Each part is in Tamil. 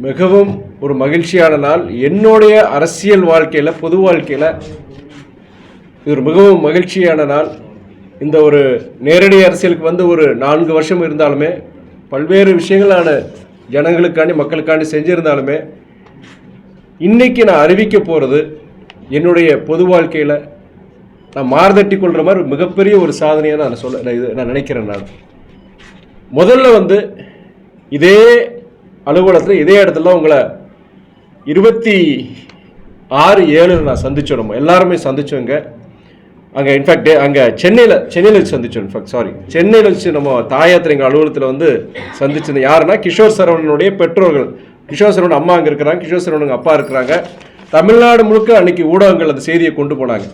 மிகவும் ஒரு மகிழ்ச்சியான நாள். என்னுடைய அரசியல் வாழ்க்கையில், பொது வாழ்க்கையில் இது ஒரு மிகவும் மகிழ்ச்சியான நாள். இந்த ஒரு நேரடி அரசியலுக்கு வந்து ஒரு 4 வருஷம் இருந்தாலுமே, பல்வேறு விஷயங்களான ஜனங்களுக்காண்டி மக்களுக்காண்டி செஞ்சுருந்தாலுமே, இன்றைக்கி நான் அறிவிக்க போகிறது என்னுடைய பொது வாழ்க்கையில் நான் மார்தட்டி கொள்கிற மாதிரி மிகப்பெரிய ஒரு சாதனையாக நான் நினைக்கிறேன். நான் முதல்ல வந்து இதே அலுவலகத்தில் இதே இடத்துல உங்களை 26/7 நான் சந்தித்தோம். நம்ம எல்லாருமே சந்தித்தோங்க. அங்கே இன்ஃபேக்ட் அங்கே சென்னையில் வச்சு சந்தித்தோம். சென்னையில் வச்சு நம்ம தாயாத்திரை எங்கள் அலுவலகத்தில் வந்து சந்திச்சது யாருன்னா கிஷோர் சரவணனுடைய பெற்றோர்கள். கிஷோர் சரவணன் அம்மா அங்கே இருக்கிறாங்க, கிஷோர் சரவணன் அப்பா இருக்கிறாங்க. தமிழ்நாடு முழுக்க அன்றைக்கி ஊடகங்கள் அந்த செய்தியை கொண்டு போனாங்க.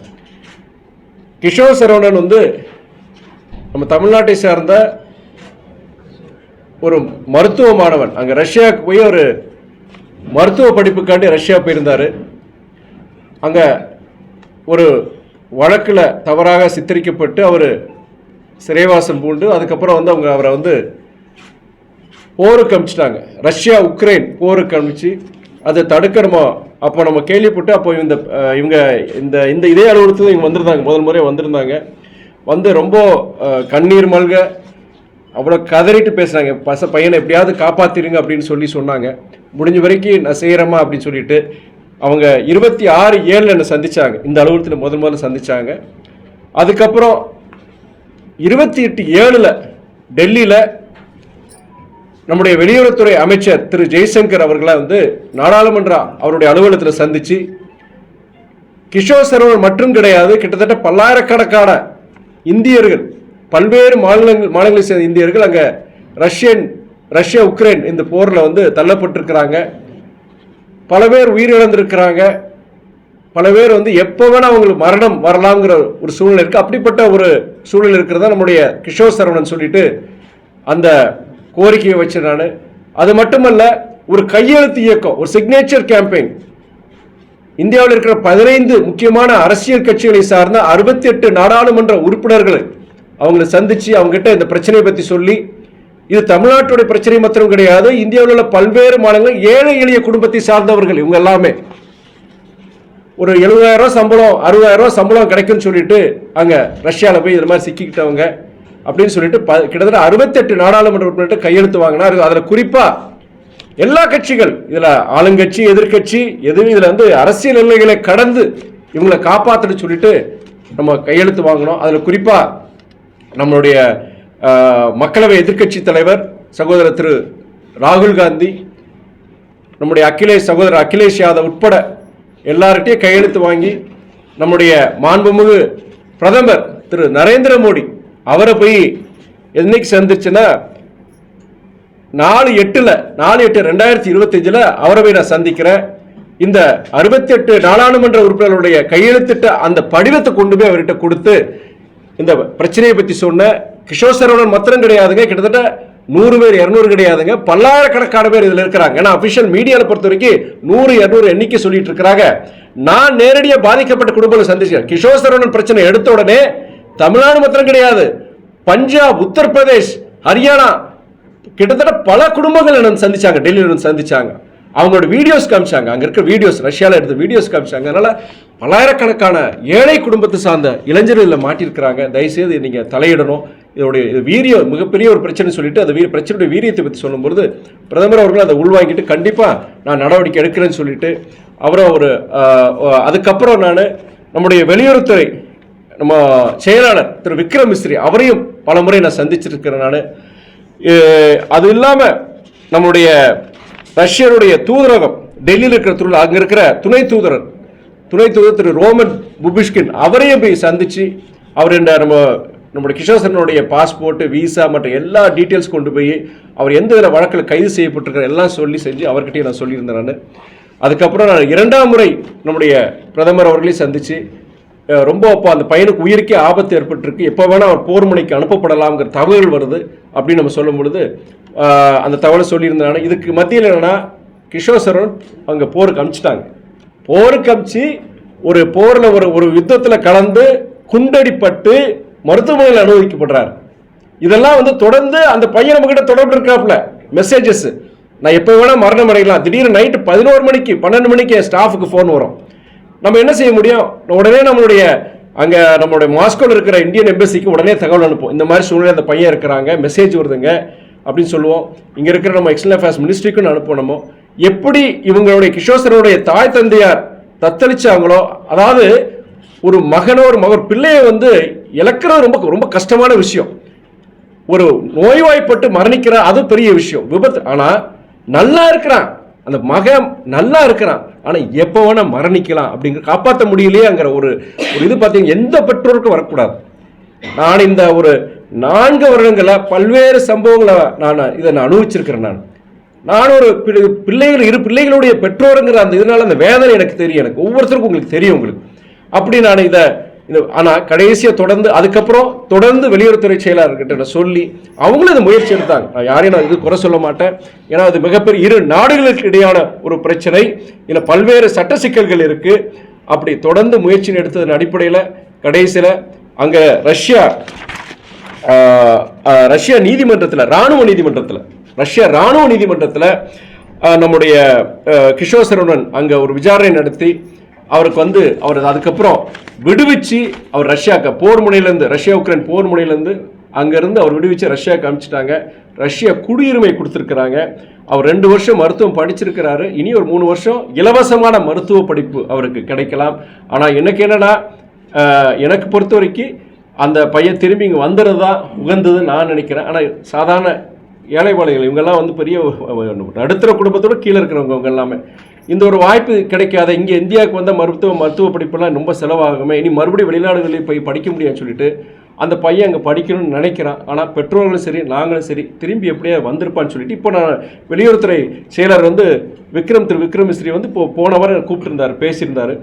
கிஷோர் சரவணன் வந்து நம்ம தமிழ்நாட்டை சார்ந்த ஒரு மருத்துவ மாணவன். அங்கே ரஷ்யாவுக்கு போய் ஒரு மருத்துவ படிப்புக்காண்டி ரஷ்யா போயிருந்தார். அங்கே ஒரு வழக்கில் தவறாக சித்தரிக்கப்பட்டு அவர் சிறைவாசம் பூண்டு அதுக்கப்புறம் வந்து அவரை வந்து போருக்கு அனுப்பிச்சிட்டாங்க. ரஷ்யா உக்ரைன் போருக்கு அனுப்பிச்சு அதை தடுக்கிறோமோ அப்போ நம்ம கேள்விப்பட்டு அப்போ இவங்க இந்த இதே அலுவலகத்தில் இவங்க வந்திருந்தாங்க. முதல் முறை வந்திருந்தாங்க. வந்து ரொம்ப கண்ணீர் மல்க அவ்வளோ கதறிட்டு பேசுகிறாங்க. பையனை எப்படியாவது காப்பாற்றிடுங்க அப்படின்னு சொன்னாங்க. முடிஞ்ச வரைக்கும் நான் செய்கிறேம்மா அப்படின்னு சொல்லிட்டு அவங்க 26/7 என்னை சந்தித்தாங்க. இந்த அலுவலகத்தில் முதல்ல சந்தித்தாங்க. அதுக்கப்புறம் 28/7 டெல்லியில் நம்முடைய வெளியுறவுத்துறை அமைச்சர் திரு ஜெய்சங்கர் அவர்களை வந்து நாடாளுமன்ற அவருடைய அலுவலகத்தில் சந்தித்து கிஷோர் சரவணன் மட்டும் கிடையாது, கிட்டத்தட்ட பல்லாயிரக்கணக்கான இந்தியர்கள், பல்வேறு மாநிலங்களை சேர்ந்த இந்தியர்கள் அங்கே ரஷ்யா உக்ரைன் இந்த போரில் வந்து தள்ளப்பட்டிருக்கிறாங்க. பல பேர் உயிரிழந்திருக்கிறாங்க. பல பேர் வந்து எப்போ வேணால் அவங்களுக்கு மரணம் வரலாம்ங்கிற ஒரு சூழ்நிலை இருக்குது. அப்படிப்பட்ட ஒரு சூழ்நிலை இருக்கிறதா நம்முடைய கிஷோர் சரவணன் சொல்லிட்டு அந்த கோரிக்கையை வச்சேன் நான். அது மட்டுமல்ல, ஒரு கையெழுத்து இயக்கம், ஒரு சிக்னேச்சர் கேம்பெயின், இந்தியாவில் இருக்கிற 15 முக்கியமான அரசியல் கட்சிகளை சார்ந்த 68 நாடாளுமன்ற உறுப்பினர்கள் அவங்களை சந்திச்சு அவங்ககிட்ட இந்த பிரச்சனையை பற்றி சொல்லி, இது தமிழ்நாட்டுடைய பிரச்சனை மாத்திரம் கிடையாது, இந்தியாவில் உள்ள பல்வேறு மாநிலங்கள் ஏழை எளிய குடும்பத்தை சார்ந்தவர்கள் இவங்க எல்லாமே ஒரு 70,000 சம்பளம் 60,000 சம்பளம் கிடைக்கும்னு சொல்லிட்டு அங்கே ரஷ்யாவில் போய் இது மாதிரி சிக்கிக்கிட்டவங்க அப்படின்னு சொல்லிட்டு கிட்டத்தட்ட 68 நாடாளுமன்ற உறுப்பினர்கிட்ட கையெழுத்து வாங்கினார். அதில் குறிப்பாக எல்லா கட்சிகள், இதில் ஆளுங்கட்சி எதிர்கட்சி எதுவும் இதில் வந்து அரசியல் எல்லைகளை கடந்து இவங்களை காப்பாற்றுன்னு சொல்லிட்டு நம்ம கையெழுத்து வாங்கினோம். அதில் குறிப்பாக நம்மளுடைய மக்களவை எதிர்கட்சி தலைவர் சகோதரர் திரு ராகுல் காந்தி, நம்முடைய சகோதரர் அகிலேஷ் யாதவ் உட்பட எல்லார்கிட்டையும் கையெழுத்து வாங்கி நம்முடைய மாண்புமிகு பிரதமர் திரு நரேந்திர மோடி அவரை போய் என்னைக்கு சந்திச்சுன்னா 4/8/2025 அவரை போய் நான் சந்திக்கிறேன். இந்த 68 நாடாளுமன்ற உறுப்பினர்களுடைய கையெழுத்திட்ட அந்த படிவத்தை கொண்டு போய் அவர்கிட்ட கொடுத்து இந்த பிரச்சனையை பற்றி சொன்ன கிஷோர் சரவணன் மாத்திரம் கிடையாதுங்க, கிட்டத்தட்ட 100 பேர் 200 கிடையாதுங்க, பல்லாயிரக்கணக்கான பேர் இதில் இருக்கிறாங்க. ஏன்னா அபிஷியல் மீடியாவில் பொறுத்த வரைக்கும் 100-200 எண்ணிக்கை சொல்லிட்டு இருக்கிறாங்க. நான் நேரடியாக பாதிக்கப்பட்ட குடும்பங்களை சந்திச்சேன். கிஷோர் சரவணன் பிரச்சனை எடுத்த உடனே தமிழ்நாடு மாத்திரம் கிடையாது, பஞ்சாப், உத்தரப்பிரதேஷ், ஹரியானா கிட்டத்தட்ட பல குடும்பங்கள் என்ன சந்திச்சாங்க. டெல்லியில் சந்திச்சாங்க. அவங்களோட வீடியோஸ் காமிச்சாங்க. அங்கே இருக்க வீடியோஸ், ரஷ்யாவில் எடுத்த வீடியோஸ் காமிச்சாங்க. அதனால பல்லாயிரக்கணக்கான ஏழை குடும்பத்தை சார்ந்த இளைஞர்கள் மாட்டியிருக்கிறாங்க. தயவுசெய்து நீங்கள் தலையிடணும். இதோடைய வீரியம் மிகப்பெரிய ஒரு பிரச்சனை சொல்லிட்டு அந்த பிரச்சனையுடைய வீரியத்தை பற்றி சொல்லும்போது பிரதமர் அவர்கள் அதை உள்வாங்கிட்டு கண்டிப்பாக நான் நடவடிக்கை எடுக்கிறேன்னு சொல்லிட்டு அப்புறம் அதுக்கப்புறம் நான் நம்முடைய வெளியுறவுத்துறை நம்ம செயலாளர் திரு விக்ரம் மிஸ்ரி அவரையும் பல முறை நான் சந்திச்சிருக்கிறேன். நான் அது இல்லாமல் நம்முடைய ரஷ்யனுடைய தூதரகம் டெல்லியில் இருக்கிற அங்கே இருக்கிற துணை தூதர் திரு ரோமன் புபிஷ்கின் அவரையும் போய் சந்தித்து அவர் நம்முடைய கிஷோர் சரவணனுடைய பாஸ்போர்ட், விசா மற்ற எல்லா டீட்டெயில்ஸ் கொண்டு போய் அவர் எந்த வித வழக்கில் கைது செய்யப்பட்டிருக்கிற எல்லாம் செஞ்சு அவர்கிட்டயும் நான் சொல்லியிருந்தேன். நான் அதுக்கப்புறம் நான் 2ஆம் முறை நம்முடைய பிரதமர் அவர்களையும் சந்தித்து ரொம்ப அப்போ அந்த பையனுக்கு உயிருக்கே ஆபத்து ஏற்பட்டிருக்கு, எப்போ வேணால் அவர் போர் முனைக்கு அனுப்பப்படலாம்ங்கிற தகவல் வருது அப்படின்னு நம்ம சொல்லும் பொழுது அந்த தகவலை சொல்லியிருந்தாங்க. இதுக்கு மத்தியில் என்னென்னா கிஷோர் சரவணன் அங்கே போருக்கு அனுப்பிச்சிட்டாங்க. போருக்கு அனுப்பிச்சு ஒரு போரில் ஒரு யுத்தத்தில் கலந்து குண்டடிப்பட்டு மருத்துவமனையில் அனுமதிக்கப்படுறார். இதெல்லாம் தொடர்ந்து அந்த பையன் நம்ம கிட்ட தொடர்பு இருக்காப்புல மெசேஜஸ் நான் எப்போ வேணால் மரணம் அடையலாம். திடீர்னு நைட்டு 11 மணிக்கு 12 மணிக்கு என் ஸ்டாஃபுக்கு ஃபோன் வரும். நம்ம என்ன செய்ய முடியும்? உடனே நம்மளுடைய அங்கே நம்மளுடைய மாஸ்கோவில் இருக்கிற இந்தியன் எம்பசிக்கு உடனே தகவல் அனுப்போம். இந்த மாதிரி சூழ்நிலை அந்த பையன் இருக்கிறாங்க, மெசேஜ் வருதுங்க அப்படின்னு சொல்லுவோம். இங்கே இருக்கிற நம்ம எக்ஸ்டர்னல் அஃபேர்ஸ் மினிஸ்ட்ரிக்கும் அனுப்பணுமோ. எப்படி இவங்களுடைய கிஷோர் சரோனுடைய தாய் தந்தையார் தத்தளிச்சாங்களோ, அதாவது ஒரு மகனோ ஒரு பிள்ளையை இழக்கிறது ரொம்ப ரொம்ப கஷ்டமான விஷயம். ஒரு நோய்வாய்ப்பட்டு மரணிக்கிற அது பெரிய விஷயம், விபத்து. ஆனால் நல்லா இருக்கிறான், அந்த மகன் நல்லா இருக்கிறான், ஆனால் எப்போ வேணா மரணிக்கலாம் அப்படிங்கிற காப்பாற்ற முடியலையேங்கிற ஒரு இது பார்த்தீங்கன்னா எந்த பெற்றோருக்கும் வரக்கூடாது. நான் இந்த ஒரு 4 வருடங்களில் பல்வேறு சம்பவங்களை நான் அனுபவிச்சிருக்கிறேன். நான் ஒரு பிள்ளைகள் 2 பிள்ளைகளுடைய பெற்றோருங்கிற அந்த இதனால அந்த வேதனை எனக்கு தெரியும். எனக்கு ஒவ்வொருத்தருக்கும் உங்களுக்கு தெரியும் உங்களுக்கு. அப்படி நான் இதை ஆனால் கடைசியாக தொடர்ந்து வெளியுறவுத்துறை செயலாளர்கிட்ட சொல்லி அவங்களும் இந்த முயற்சி எடுத்தாங்க. நான் யாரையும் நான் இது குறை சொல்ல மாட்டேன். ஏன்னா அது மிகப்பெரிய 2 நாடுகளுக்கு இடையான ஒரு பிரச்சனை, இதில் பல்வேறு சட்ட சிக்கல்கள் இருக்கு. அப்படி தொடர்ந்து முயற்சி எடுத்ததன் அடிப்படையில் கடைசியில் அங்கே ரஷ்யா நீதிமன்றத்தில் ரஷ்யா ராணுவ நீதிமன்றத்தில் நம்முடைய கிஷோர் சரவணன் அங்கே ஒரு விசாரணை நடத்தி அவருக்கு அவர் அதுக்கப்புறம் விடுவிச்சு அவர் ரஷ்யா உக்ரைன் போர் முனையிலேருந்து அங்கேருந்து அவர் விடுவிச்சு ரஷ்யாவுக்கு அனுப்பிச்சிட்டாங்க. ரஷ்யா குடியுரிமை கொடுத்துருக்குறாங்க. அவர் 2 வருஷம் மருத்துவம் படிச்சிருக்கிறாரு. இனி ஒரு 3 வருஷம் இலவசமான மருத்துவ படிப்பு அவருக்கு கிடைக்கலாம். ஆனால் எனக்கு பொறுத்த வரைக்கும் அந்த பையன் திரும்பி இங்கே வந்துடுறது தான் உகந்ததுன்னு நான் நினைக்கிறேன். ஆனால் சாதாரண ஏழைப்பாளைகள் இவங்கெல்லாம் பெரிய நடுத்தர குடும்பத்தோட கீழே இருக்கிறவங்க இவங்க எல்லாமே இந்த ஒரு வாய்ப்பு கிடைக்காத. இங்கே இந்தியாவுக்கு வந்த மருத்துவ படிப்பெல்லாம் ரொம்ப செலவாகுமே, இனி மறுபடியும் வெளிநாடுகளில் போய் படிக்க முடியாதுன்னு சொல்லிட்டு அந்த பையன் அங்கே படிக்கணும்னு நினைக்கிறான். ஆனால் பெற்றோர்களும் சரி நாங்களும் சரி திரும்பி எப்படியா வந்திருப்பான்னு சொல்லிட்டு இப்போ நான் வெளியுறவுத்துறை செயலர் திரு விக்ரம் மிஸ்ரி போன வாரம் கூப்பிட்டுருந்தார், பேசியிருந்தார்.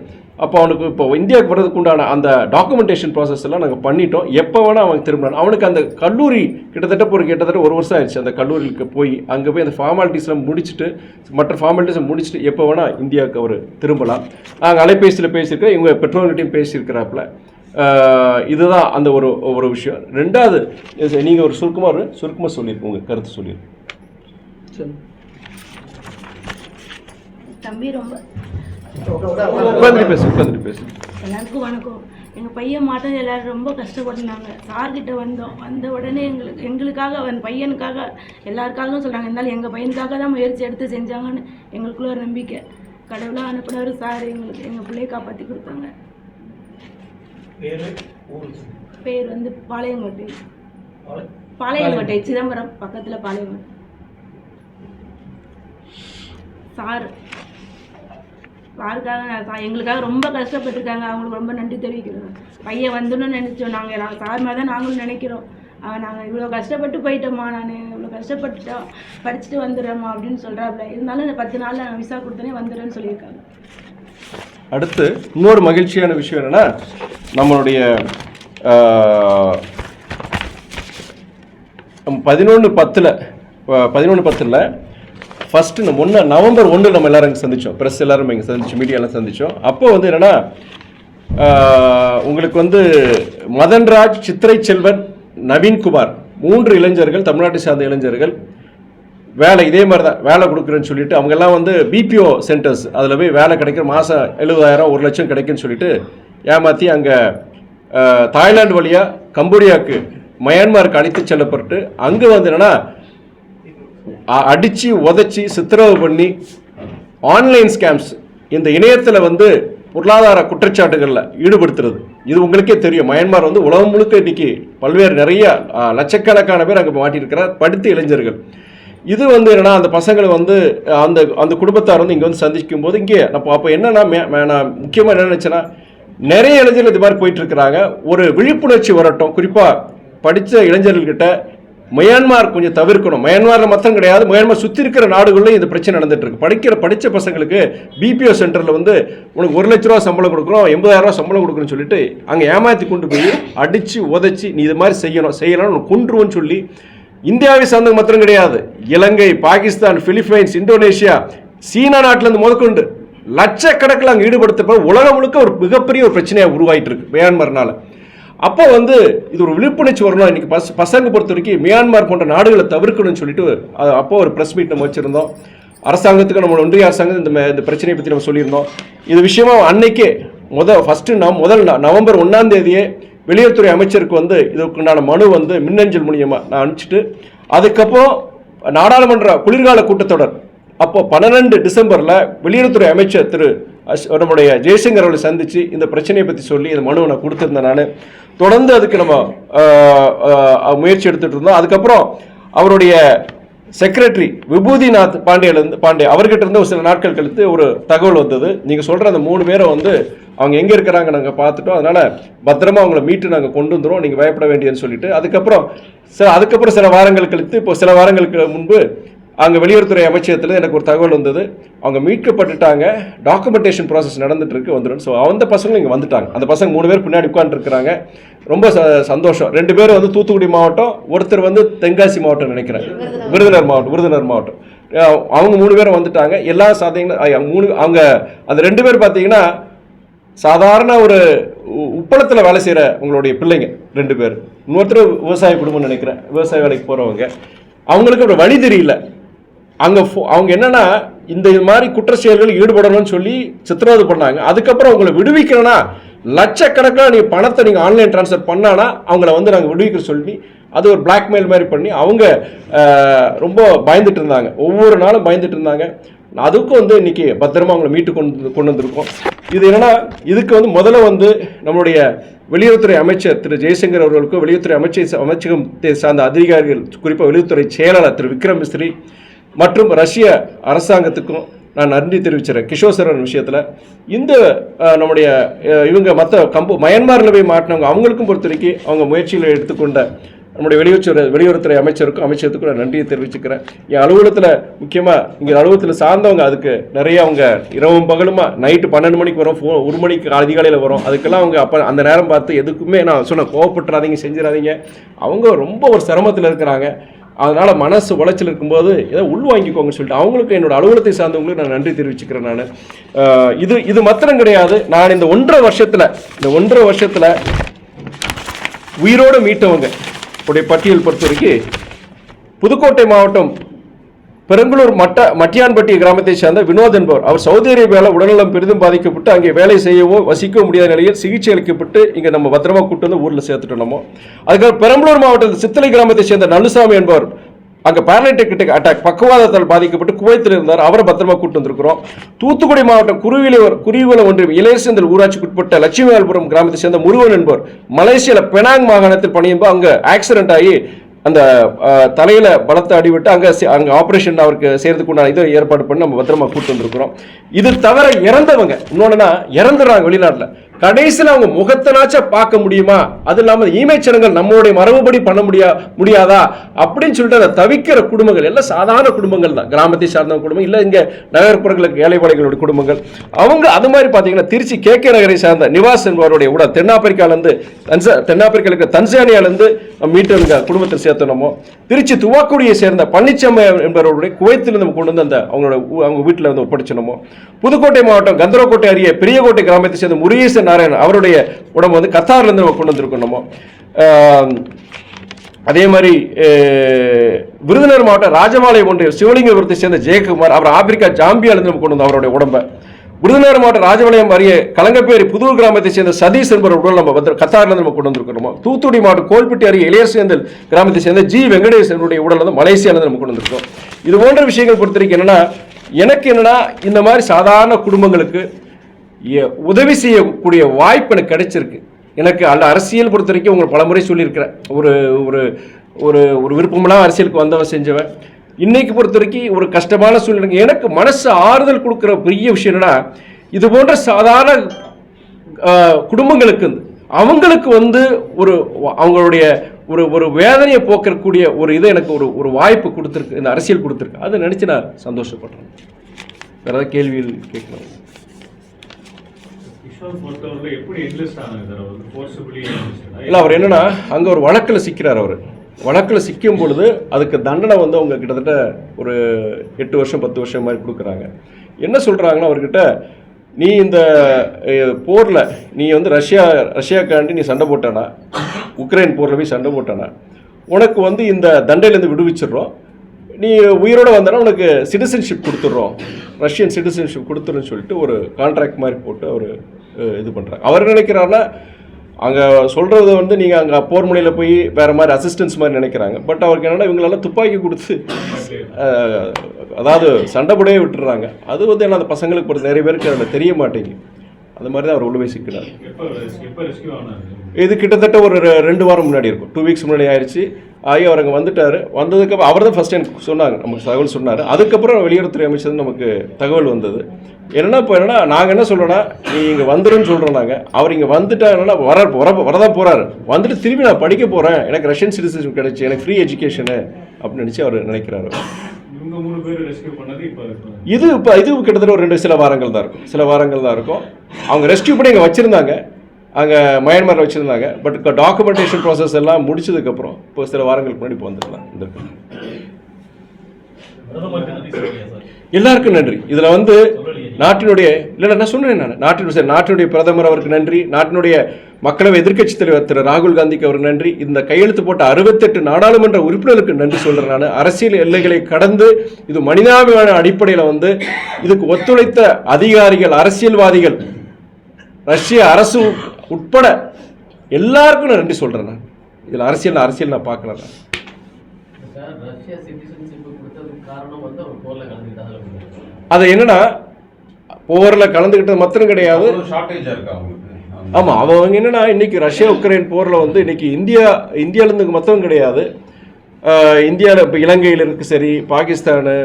அப்போ அவனுக்கு இப்போ இந்தியாவுக்கு வர்றதுக்கு உண்டான அந்த டாக்குமெண்டேஷன் ப்ராசஸ் எல்லாம் நாங்கள் பண்ணிட்டோம். எப்போ வேணால் அவன் திரும்பினான். அவனுக்கு அந்த கல்லூரி கிட்டத்தட்ட 1 வருஷம் ஆயிடுச்சு. அந்த கல்லூரிக்கு போய் அங்கே போய் அந்த ஃபார்மாலிட்டிஸ்லாம் மற்ற ஃபார்மாலிட்டிஸை முடிச்சுட்டு எப்போ வேணால் இந்தியாவுக்கு அவர் திரும்பலாம். நாங்கள் அலைபேசியில் பேசியிருக்கேன், இவங்க பெற்றோர்கிட்டையும் பேசியிருக்கிறாப்புல. இதுதான் அந்த ஒரு விஷயம். 2வது நீங்கள் ஒரு சுருக்கமாக சொல்லியிருக்கோம், உங்கள் கருத்து சொல்லியிருக்கோம். தம்பி ரொம்ப உட்காந்துட்டு பேசு. எல்லாருக்கும் வணக்கம். எங்கள் பையன் மாட்டம் எல்லாரும் ரொம்ப கஷ்டப்பட்டுனாங்க. சார்கிட்ட வந்த உடனே எங்களுக்காக அவன் பையனுக்காக எல்லாருக்காகவும் சொல்கிறாங்க. இருந்தாலும் எங்கள் பையனுக்காக தான் முயற்சி எடுத்து செஞ்சாங்கன்னு எங்களுக்குள்ள ஒரு நம்பிக்கை. கடவுளாக அனுப்பினவர் சார் எங்கள் பிள்ளையை காப்பாற்றி கொடுத்தாங்க. பேர் பாளையங்கோட்டை சிதம்பரம் பக்கத்தில் பாளையங்கோட்டை. சாருக்காக எங்களுக்காக ரொம்ப கஷ்டப்பட்டுருக்காங்க. அவங்களுக்கு ரொம்ப நன்றி தெரிவிக்கிறோம். பையன் வந்துன்னு நினச்சோம் நாங்கள் சார் மாதிரி தான் நாங்களும் நினைக்கிறோம். நாங்கள் இவ்வளோ கஷ்டப்பட்டு போயிட்டோம்மா, நான் இவ்வளோ கஷ்டப்பட்டுட்டோம், படிச்சுட்டு வந்துடுறேம்மா அப்படின்னு சொல்கிறாப்புல. இருந்தாலும் இந்த 10 நாளில் நான் விசா கொடுத்தனே வந்துடுறேன்னு சொல்லியிருக்காங்க. அடுத்து இன்னொரு மகிழ்ச்சியான விஷயம் என்னென்னா, நம்மளுடைய 11/10 ஃபஸ்ட்டு நவம்பர் 1 நம்ம எல்லாரும் இங்கே சந்தித்தோம். ப்ரெஸ் எல்லாரும் இங்கே சந்திச்சோம், மீடியாலாம் சந்தித்தோம். அப்போ என்னென்னா உங்களுக்கு மதன்ராஜ், சித்திரை செல்வன், நவீன்குமார் 3 இளைஞர்கள், தமிழ்நாட்டை சார்ந்த இளைஞர்கள் இதே மாதிரி தான் வேலை கொடுக்குறேன்னு சொல்லிட்டு அவங்கெல்லாம் பிபிஓ சென்டர்ஸ் அதில் போய் வேலை கிடைக்கிற மாதம் 70,000 1 லட்சம் கிடைக்குன்னு சொல்லிட்டு ஏமாற்றி அங்கே தாய்லாந்து வழியாக கம்போடியாவுக்கு மயான்மாருக்கு அழைத்து செல்லப்பட்டு அங்கே என்னென்னா அடித்து உதச்சி சித்திரவு பண்ணி ஆன்லைன் ஸ்கேம்ஸ், இந்த இணையத்தில் பொருளாதார குற்றச்சாட்டுகளில் ஈடுபடுத்துறது. இது உங்களுக்கே தெரியும். மயன்மார் உலகம் முழுக்க இன்னைக்கு பல்வேறு நிறைய லட்சக்கணக்கான பேர் அங்கே மாட்டியிருக்கிறார், படித்த இளைஞர்கள். இது என்னன்னா அந்த பசங்களை அந்த குடும்பத்தார் இங்கே சந்திக்கும் போது இங்கே அப்போ என்னன்னா நான் முக்கியமாக என்ன நினச்சேன்னா, நிறைய இளைஞர்கள் இது மாதிரி போயிட்டு இருக்கிறாங்க. ஒரு விழிப்புணர்ச்சி வரட்டும், குறிப்பாக படித்த இளைஞர்கள்கிட்ட மயான்மார் கொஞ்சம் தவிர்க்கணும். மயான்மாரில் மொத்தம் கிடையாது, மயான்மார் சுற்றி இருக்கிற நாடுகளில் இந்த பிரச்சனை நடந்துட்டு இருக்கு. படித்த பசங்களுக்கு பிபிஓ சென்டரில் உனக்கு 1 லட்ச ரூபா சம்பளம் கொடுக்குறோம், 80,000 சம்பளம் கொடுக்குறோன்னு சொல்லிட்டு அங்கே ஏமாற்றி கொண்டு போய் அடித்து உதச்சி நீ இது மாதிரி செய்யலாம் உனக்கு கொன்றுவோன்னு சொல்லி, இந்தியாவை சார்ந்த மாத்திரம் கிடையாது, இலங்கை, பாகிஸ்தான், பிலிப்பைன்ஸ், இந்தோனேஷியா, சீனா நாட்டிலேருந்து முதற்கொண்டு லட்சக்கணக்கில் அங்கே ஈடுபடுத்தப்ப உலகம் முழுக்க ஒரு மிகப்பெரிய ஒரு பிரச்சனையாக உருவாயிட்டு இருக்கு மயான்மார்னால. அப்போ வந்து இது ஒரு விழிப்புணர்ச்சி வரணும். இன்னைக்கு பசங்க பொறுத்த வரைக்கும் மியான்மர் போன்ற நாடுகளை தவிர்க்கணும்னு சொல்லிட்டு அப்போ ஒரு ப்ரெஸ் மீட் நம்ம வச்சுருந்தோம். அரசாங்கத்துக்கு நம்ம ஒன்றிய அரசாங்கம் இந்த பிரச்சனையை பற்றி நம்ம சொல்லியிருந்தோம். இது விஷயமா அன்னைக்கே முதல் நவம்பர் 1ஆம் தேதியே வெளியுறவுத்துறை அமைச்சருக்கு வந்து இதுக்குண்டான மனு வந்து மின்னஞ்சல் மூலியமாக நான் அனுப்பிச்சிட்டு, அதுக்கப்புறம் நாடாளுமன்ற குளிர்கால கூட்டத்தொடர் அப்போ 12 டிசம்பரில் வெளியுறவுத்துறை அமைச்சர் நம்முடைய ஜெய்சங்கர் அவர்களை சந்தித்து இந்த பிரச்சனையை பற்றி சொல்லி இந்த மனுவை நான் கொடுத்துருந்தேன். நான் தொடர்ந்து அதுக்கு நம்ம முயற்சி எடுத்துகிட்டு இருந்தோம். அதுக்கப்புறம் அவருடைய செக்ரட்டரி விபூதிநாத் பாண்டே அவர்கிட்ட இருந்து ஒரு சில நாட்கள் கழித்து ஒரு தகவல் வந்தது. நீங்கள் சொல்கிற அந்த 3 பேரை வந்து அவங்க எங்கே இருக்கிறாங்க நாங்கள் பார்த்துட்டோம், அதனால் பத்திரமா அவங்கள மீட்டு நாங்கள் கொண்டு வந்துடுவோம், நீங்கள் பயப்பட வேண்டியதுன்னு சொல்லிட்டு அதுக்கப்புறம் சில வாரங்கள் கழித்து இப்போ சில வாரங்களுக்கு முன்பு அங்கே வெளியுறவுத்துறை அமைச்சகத்தில் எனக்கு ஒரு தகவல் வந்தது. அவங்க மீட்கப்பட்டுட்டாங்க, டாக்குமெண்டேஷன் ப்ராசஸ் நடந்துட்டு இருக்கு, வந்துடும். ஸோ அந்த பசங்களும் இங்கே வந்துட்டாங்க. அந்த பசங்க 3 பேர் பின்னாடி உட்காந்துருக்குறாங்க. ரொம்ப சந்தோஷம். 2 பேர் வந்து தூத்துக்குடி மாவட்டம், ஒருத்தர் வந்து தென்காசி மாவட்டம் நினைக்கிறேன், விருதுநகர் மாவட்டம். அவங்க 3 பேரும் வந்துட்டாங்க. எல்லாம் அவங்க அந்த 2 பேர் பார்த்தீங்கன்னா சாதாரண ஒரு உப்பளத்தில் வேலை செய்கிற உங்களுடைய பிள்ளைங்க 2 பேர். இன்னொருத்தர் விவசாய குடும்பம் நினைக்கிறேன், விவசாய வேலைக்கு போகிறவங்க. அவங்களுக்கு ஒரு வழி தெரியல. அவங்க என்னன்னா இந்த மாதிரி குற்ற செயல்கள் ஈடுபடணும்னு சொல்லி சித்திரவதை பண்ணாங்க. அதுக்கப்புறம் அவங்களை விடுவிக்கணும்னா லட்சக்கணக்கில் நீங்கள் பணத்தை நீங்கள் ஆன்லைன் ட்ரான்ஸ்ஃபர் பண்ணானா அவங்கள வந்து நாங்கள் விடுவிக்கிற சொல்லி அது ஒரு பிளாக்மெயில் மாதிரி பண்ணி அவங்க ரொம்ப பயந்துட்டு இருந்தாங்க. ஒவ்வொரு நாளும் பயந்துட்டு இருந்தாங்க. அதுக்கும் வந்து இன்னைக்கு பத்திரமா அவங்களை மீட்டு கொண்டு வந்திருக்கோம். இது என்னன்னா இதுக்கு வந்து முதல்ல வந்து நம்மளுடைய வெளியுறவுத்துறை அமைச்சர் திரு ஜெய்சங்கர் அவர்களுக்கும் வெளியுறவுத்துறை அமைச்சகத்தை சார்ந்த அதிகாரிகள், குறிப்பாக வெளியுறவுத்துறை செயலாளர் திரு விக்ரம் மிஸ்ரி மற்றும் ரஷ்ய அரசாங்கத்துக்கும் நான் நன்றி தெரிவிச்சிடறேன். கிஷோர் சரவணன் விஷயத்தில் இந்த நம்முடைய இவங்க மற்ற மயன்மாரில் போய் மாட்டினவங்க அவங்களுக்கும் பொறுத்த வரைக்கும் அவங்க முயற்சிகளை எடுத்துக்கொண்ட நம்முடைய வெளியுறவுத்துறை அமைச்சகத்துக்கும் நான் நன்றியை தெரிவிச்சுக்கிறேன். என் அலுவலகத்தில் முக்கியமாக இங்கே அலுவலகத்தில் சார்ந்தவங்க அதுக்கு நிறைய அவங்க இரவும் பகலுமா நைட்டு 12 மணிக்கு வரும், 1 மணிக்கு அதிகாலையில் வரும். அதுக்கெல்லாம் அவங்க அப்போ அந்த நேரம் பார்த்து எதுக்குமே நான் சொன்ன கோவப்பட்டுறாதீங்க, செஞ்சிடாதீங்க. அவங்க ரொம்ப ஒரு சிரமத்தில் இருக்கிறாங்க. அதனால் மனசு உளைச்சல் இருக்கும்போது ஏதோ உள்வாங்கிக்கோங்க சொல்லிட்டு அவங்களுக்கு என்னோட அலுவலகத்தை சார்ந்தவங்களுக்கு நான் நன்றி தெரிவிச்சுக்கிறேன். நான் இது மாத்திரம் கிடையாது. நான் இந்த 1.5 வருஷத்தில் உயிரோடு மீட்டவங்க உடைய பட்டியல் பொறுத்த வரைக்கும் புதுக்கோட்டை மாவட்டம் பெரம்பலூர் மட்டியான்பட்டி கிராமத்தை சேர்ந்த வினோத் என்பவர், அவர் சவுதி அரேபியாவில் உடல்நலம் பெரிதும் பாதிக்கப்பட்டு அங்கே வேலை செய்யவோ வசிக்கவோ முடியாத நிலையில் சிகிச்சை அளிக்கப்பட்டு இங்கே நம்ம பத்திரமா கூட்டு வந்து ஊரில் சேர்த்துட்டோம். நம்ம அதுக்கப்புறம் பெரம்பலூர் மாவட்டத்தில் சித்தலை கிராமத்தை சேர்ந்த நல்லுசாமி என்பவர் அங்கே பேரலைட்டிக் அட்டாக் பக்கவாதத்தால் பாதிக்கப்பட்டு குவைத்தில் இருந்தார், அவரை பத்திரமா கூட்டு வந்திருக்கிறோம். தூத்துக்குடி மாவட்டம் குருவில ஒன்றியம் இளையசேந்தல் ஊராட்சிக்குட்பட்ட லட்சுமியால்புரம் கிராமத்தை சேர்ந்த முருகன் என்பவர் மலேசியாவில் பெனாங் மாகாணத்தில் பணியும்போது அங்கே ஆக்சிடென்ட் ஆகி அந்த தலையில பலத்தை அடிவிட்டு அங்கே ஆப்ரேஷன் அவருக்கு செய்யறதுக்கு உண்டான இதை ஏற்பாடு பண்ணி நம்ம பத்திரமா கூட்டு வந்திருக்கிறோம். இது தவிர இறந்தவங்க இன்னொன்னா இறந்துடுறாங்க வெளிநாட்டில், கடைசியில் அவங்க முகத்தினாச்சா பார்க்க முடியுமா, அது இல்லாமல் ஈமைச்சனங்கள் நம்மளுடைய மரபுபடி பண்ண முடியாதா அப்படின்னு சொல்லிட்டு அதை தவிக்கிற குடும்பங்கள் எல்லாம் சாதாரண குடும்பங்கள் தான், கிராமத்தை சார்ந்த குடும்பம் இல்லை, இங்கே நகர்ப்புறங்களுக்கு ஏழைப்பாளைகளுடைய குடும்பங்கள். அவங்க அது மாதிரி பார்த்தீங்கன்னா திருச்சி KK நகரை சார்ந்த நிவாஸ் என்பவருடைய உடல் தென்னாப்பிரிக்காவிலிருந்து தன்சானியாவிலிருந்து மீட்டவங்க குடும்பத்தில் சேர்த்தனமோ. திருச்சி துவாக்குடியை சேர்ந்த பழனிச்சாமி என்பவருடைய குவைத்திலிருந்து நம்ம கொண்டு வந்து அவங்க வீட்டில் வந்து ஒப்படைச்சனமோ. புதுக்கோட்டை மாவட்டம் கந்தரக்கோட்டை அருகே பெரியகோட்டை கிராமத்தை சேர்ந்த முருகேசன் நாராயணன் அவருடைய உடம்பு வந்து கத்தார்லேருந்து நம்ம கொண்டு வந்திருக்கோம். அதே மாதிரி விருதுநகர் மாவட்டம் ராஜமாலை ஒன்றிய சிவலிங்கபுரத்தை சேர்ந்த ஜெயக்குமார், அவர் ஆப்பிரிக்கா ஜாம்பியாவிலிருந்து நம்ம கொண்டு வந்து அவருடைய உடம்பை. விருதுநகர் மாவட்டம் ராஜபாளையம் அருகே கலங்கப்பேரி புதூர் கிராமத்தை சேர்ந்த சதீஷ் என்பவர் உடல் நம்ம கத்தாரிலிருந்து நம்ம கொண்டு வந்திருக்கிறோம். தூத்துக்குடி மாவட்டம் கோல்பட்டி அருகே இளையசேந்தல் கிராமத்தை சேர்ந்த G வெங்கடேசனுடைய உடல் வந்து மலேசியாவிலிருந்து நம்ம கொண்டு வந்திருக்கோம். இது போன்ற விஷயங்கள் பொறுத்தவரைக்கும் என்னன்னா இந்த மாதிரி சாதாரண குடும்பங்களுக்கு உதவி செய்யக்கூடிய வாய்ப்பு எனக்கு கிடைச்சிருக்கு. எனக்கு அரசியல் பொறுத்த வரைக்கும் உங்களுக்கு பலமுறை சொல்லியிருக்கிறேன், ஒரு ஒரு ஒரு விருப்பமெல்லாம் அரசியலுக்கு வந்தவன் செஞ்சவன். இன்னைக்கு பொறுத்த வரைக்கும் ஒரு கஷ்டமான சூழ்நிலை எனக்கு மனசு ஆறுதல் கொடுக்குற பெரிய விஷயம் என்னன்னா, இது போன்ற சாதாரண குடும்பங்களுக்கு அவங்களுக்கு வந்து அவங்களுடைய ஒரு வேதனையை போக்கக்கூடிய ஒரு இதை எனக்கு ஒரு வாய்ப்பு கொடுத்துருக்கு, இந்த அரசியல் கொடுத்துருக்கு. அதை நினைச்சு நான் சந்தோஷப்படுறேன். வேற ஏதாவது கேள்வியில் கேட்கணும்? இல்லை, அவர் என்னன்னா அங்கே ஒரு வழக்கில் சிக்கிறார். அவர் வழக்கில் சிக்கும் பொழுது அதுக்கு தண்டனை வந்து அவங்க கிட்டத்தட்ட ஒரு 8 வருஷம் 10 வருஷம் மாதிரி கொடுக்குறாங்க. என்ன சொல்கிறாங்கன்னா, அவர்கிட்ட நீ இந்த போரில் நீ வந்து ரஷ்யாக்காண்டி நீ சண்டை போட்டானா, உக்ரைன் போரில் போய் சண்டை போட்டானா, உனக்கு வந்து இந்த தண்டையிலேருந்து விடுவிச்சிடுறோம், நீ உயிரோடு வந்தனா உனக்கு சிட்டிசன்ஷிப் கொடுத்துட்றோம், ரஷ்யன் சிட்டிசன்ஷிப் கொடுத்துருன்னு சொல்லிட்டு ஒரு கான்ட்ராக்ட் மாதிரி போட்டு அவர் இது பண்ணுறாங்க. அவர் நினைக்கிறாருன்னா அங்கே சொல்கிறது வந்து நீங்கள் அங்கே போர் முனையில் போய் வேறு மாதிரி அசிஸ்டன்ஸ் மாதிரி நினைக்கிறாங்க. பட் அவருக்கு என்னென்னா இவங்களெல்லாம் துப்பாக்கி கொடுத்து அதாவது சண்டை போடவே விட்டுறாங்க. அது வந்து என்ன அந்த பசங்களுக்கு ஒரு நிறைய பேருக்கு அதில் தெரிய மாட்டேங்குது. அது மாதிரி தான் அவர் உள்ள போய் சிக்கிறார். இது கிட்டத்தட்ட ஒரு 2 வாரம் முன்னாடி இருக்கும், 2 வீக்ஸ் முன்னாடி ஆயிடுச்சு. ஆகி அவர் அங்கே வந்துட்டார். வந்ததுக்கப்புறம் அவர் தான் ஃபஸ்ட் டைம் சொன்னாங்க, நமக்கு தகவல் சொன்னார். அதுக்கப்புறம் வெளியுறவுத்துறை அமைச்சர் நமக்கு தகவல் வந்தது. என்னென்னா இப்போ என்னென்னா நாங்கள் என்ன சொல்கிறோன்னா, நீ இங்கே வந்துருன்னு சொல்கிறோம். நாங்கள் அவர் இங்கே வந்துட்டா என்னென்னா வரதான் போகிறாரு. வந்துட்டு திரும்பி நான் படிக்க போகிறேன், எனக்கு ரஷ்யன் சிட்டிசன்ஷிப் கிடைச்சி, எனக்கு ஃப்ரீ எஜுகேஷனு அப்படின்னு நினச்சி அவர் நினைக்கிறாரு. இது கிட்டத்தட்ட ஒரு சில வாரங்கள் தான் இருக்கும். அவங்க ரெஸ்கியூ பண்ணி இங்கே வச்சுருந்தாங்க, அங்கே மயன்மாரில் வச்சுருந்தாங்க. பட் டாக்குமெண்டேஷன் ப்ராசஸ் எல்லாம் முடிச்சதுக்கப்புறம் இப்போ சில வாரங்களுக்கு முன்னாடி இப்போ வந்துடலாம். எல்லாருக்கும் நன்றி. இதில் வந்து நாட்டினுடைய நான் சொன்னேன், நாட்டினுடைய பிரதமர் அவருக்கு நன்றி, நாட்டினுடைய மக்களவை எதிர்க்கட்சி தலைவர் திரு ராகுல் காந்திக்கு அவருக்கு நன்றி, இந்த கையெழுத்து போட்ட 68 நாடாளுமன்ற உறுப்பினருக்கு நன்றி சொல்கிறேன். நான் அரசியல் எல்லைகளை கடந்து இது மனிதாபிமான அடிப்படையில் வந்து இதுக்கு ஒத்துழைத்த அதிகாரிகள், அரசியல்வாதிகள், ரஷ்ய அரசு உட்பட எல்லாருக்கும் நான் நன்றி சொல்கிறேன். நான் இதில் அரசியல் நான் பார்க்கல. அது என்னன்னா போரில் கலந்துக்கிட்டது மாத்திரம் கிடையாது. ஆமாம், அவங்க என்னன்னா இன்னைக்கு ரஷ்யா உக்ரைன் போரில் வந்து இன்னைக்கு இந்தியாவிலேருந்து மாத்திரம் கிடையாது. இந்தியாவில் இப்போ இலங்கையில் இருக்கு, சரி, பாகிஸ்தானு,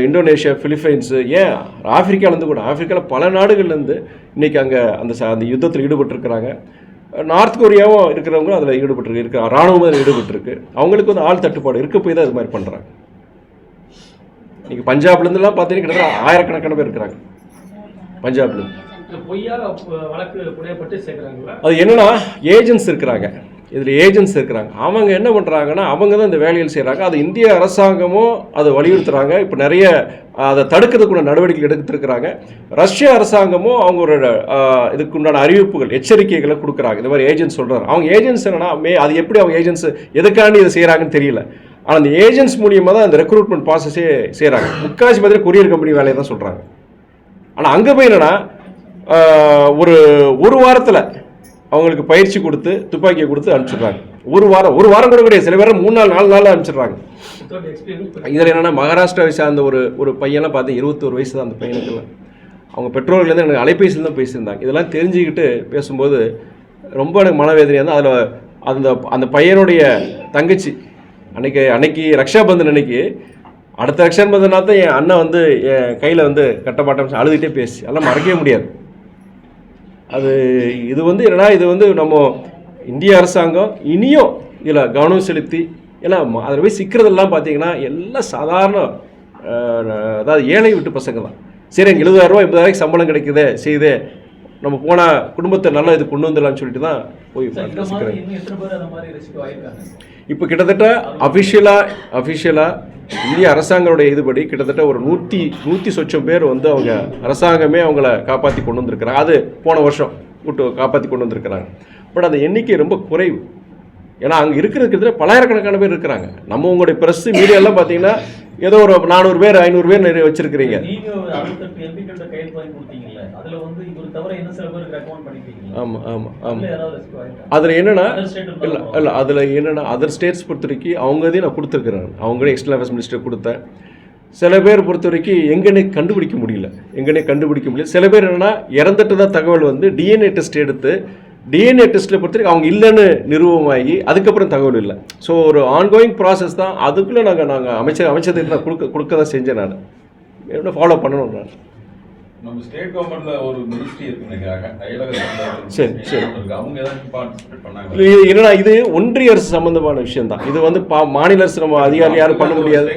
இந்தோனேஷியா, பிலிப்பைன்ஸு, ஏன் ஆப்பிரிக்காலேருந்து கூட, ஆப்பிரிக்காவில் பல நாடுகள்லேருந்து இன்னைக்கு அங்கே அந்த யுத்தத்தில் ஈடுபட்டிருக்கிறாங்க. நார்த் கொரியாவும் இருக்கிறவங்களும் அதில் ஈடுபட்டிருக்கு, இராணுவம் அதில் ஈடுபட்டிருக்கு. அவங்களுக்கு வந்து ஆள் தட்டுப்பாடு இருக்க போய் தான் இது மாதிரி பண்ணுறாங்க. இன்னைக்கு பஞ்சாப்லேருந்துலாம் பார்த்தீங்கன்னா கிட்டத்தட்ட ஆயிரக்கணக்கான பேர் இருக்கிறாங்க பஞ்சாப்லேருந்து. அது என்னன்னா ஏஜென்ட்ஸ் இருக்கிறாங்க, இதில் ஏஜென்ட்ஸ் இருக்கிறாங்க. அவங்க என்ன பண்ணுறாங்கன்னா அவங்க தான் இந்த வேலைகள் செய்கிறாங்க. அது இந்திய அரசாங்கமும் அதை வலியுறுத்துகிறாங்க. இப்போ நிறைய அதை தடுக்கிறதுக்குள்ள நடவடிக்கைகள் எடுத்துருக்கிறாங்க. ரஷ்ய அரசாங்கமும் அவங்க ஒரு இதுக்குண்டான அறிவிப்புகள், எச்சரிக்கைகளை கொடுக்குறாங்க. இந்த மாதிரி ஏஜென்ட்ஸ் சொல்கிறாங்க. அவங்க ஏஜென்ட்ஸ் என்னன்னா அது எப்படி அவங்க ஏஜென்ட்ஸ் எதுக்காண்டி இதை செய்கிறாங்கன்னு தெரியல. ஆனால் அந்த ஏஜென்ட்ஸ் மூலியமாக தான் அந்த ரெக்ரூட்மெண்ட் ப்ராசஸே செய்கிறாங்க. முக்காசி மாதிரி கொரியர் கம்பெனி வேலையை தான் சொல்கிறாங்க. ஆனால் அங்கே போய் என்னன்னா ஒரு வாரத்தில் அவங்களுக்கு பயிற்சி கொடுத்து துப்பாக்கியை கொடுத்து அனுப்பிச்சிடுறாங்க. ஒரு வாரம் கூட கிடையாது, சில பேர் 3 நாள் 4 நாளில் அனுப்பிச்சிடுறாங்க. இதில் என்னென்னா மகாராஷ்டிராவை சார்ந்த ஒரு பையன்லாம் பார்த்து 21 வயசு தான் அந்த பையனுக்கெல்லாம். அவங்க பெற்றோர்கள்லேருந்து எனக்கு அலைபேசியில் தான் பேசியிருந்தாங்க. இதெல்லாம் தெரிஞ்சுக்கிட்டு பேசும்போது ரொம்ப எனக்கு மனவேதனையாக இருந்தால். அதில் அந்த பையனுடைய தங்கச்சி அன்னைக்கு ரக்ஷாபந்தன் அன்னைக்கு, அடுத்த ரக்ஷாபந்தனா தான் என் அண்ணன் வந்து என் கையில் வந்து கட்டமாட்டேன் அழுதுகிட்டே பேசி, அதெல்லாம் மறக்கவே முடியாது. இது வந்து என்னன்னா இது வந்து நம்ம இந்திய அரசாங்கம் இனியும் இதில் கவனம் செலுத்தி, ஏன்னா அதில் போய் சிக்கிறதெல்லாம் பார்த்தீங்கன்னா எல்லாம் சாதாரண அதாவது ஏழை வீட்டு பசங்க தான். சரி, எங்கள் 70,000 80,000 சம்பளம் கிடைக்குதே செய்தே, நம்ம போனால் குடும்பத்தை நல்லா இது கொண்டு வந்துடலாம்னு சொல்லிட்டு தான் போய் சிக்கிறேன். இப்போ கிட்டத்தட்ட அஃபிஷியலாக இந்திய அரசாங்கங்களுடைய இதுபடி கிட்டத்தட்ட ஒரு 100 சொச்சம் பேர் வந்து அவங்க அரசாங்கமே அவங்கள காப்பாற்றி கொண்டு வந்திருக்கிறாங்க. அது போன வருஷம் காப்பாற்றி கொண்டு வந்திருக்கிறாங்க. பட் அந்த எண்ணிக்கை ரொம்ப குறைவு. ஏன்னா அங்கே இருக்கிறதுக்கு பலாயிரக்கணக்கான பேர் இருக்கிறாங்க. நம்ம உங்களுடைய ப்ரெஸ் மீடியாலாம் பார்த்தீங்கன்னா ஏதோ ஒரு 400 பேர் 500 பேர் நிறைய வச்சிருக்கிறீங்க. ஆமாம் ஆமாம் ஆமாம். அதில் என்னென்னா இல்லை அதில் என்னென்னா அதர் ஸ்டேட்ஸ் பொறுத்த வரைக்கும் அவங்கதையும் நான் கொடுத்துருக்குறேன். அவங்களே எக்ஸ்டர்னல் அஃபேர்ஸ் மினிஸ்டர் கொடுத்தேன். சில பேர் பொறுத்த வரைக்கும் எங்கன்னே கண்டுபிடிக்க முடியல. சில பேர் என்னென்னா இறந்துட்டு தான் தகவல் வந்து டிஎன்ஏ டெஸ்ட் எடுத்து, டிஎன்ஏ டெஸ்ட்டில் பொறுத்த வரைக்கும் அவங்க இல்லைன்னு நிறுவனமாகி அதுக்கப்புறம் தகவல் இல்லை. ஸோ ஒரு ஆன்கோயிங் ப்ராசஸ் தான். அதுக்குள்ளே நாங்கள் அமைச்சதுக்கு நான் கொடுக்க தான் செஞ்சேன். நான் என்ன ஃபாலோ பண்ணணும். நான் நம்ம ஸ்டேட் கவர்மெண்ட்ல ஒரு மினிஸ்ட்ரி இருக்குன்னு சரி அவங்க ஏதாவது பார்ட்டிசிபேட் பண்ணாங்க. என்னன்னா இது ஒன்றிய அரசு சம்பந்தமான விஷயம் தான். இது வந்து மாநில அரசு நம்ம அதிகாரி யாரும் பண்ண முடியாது.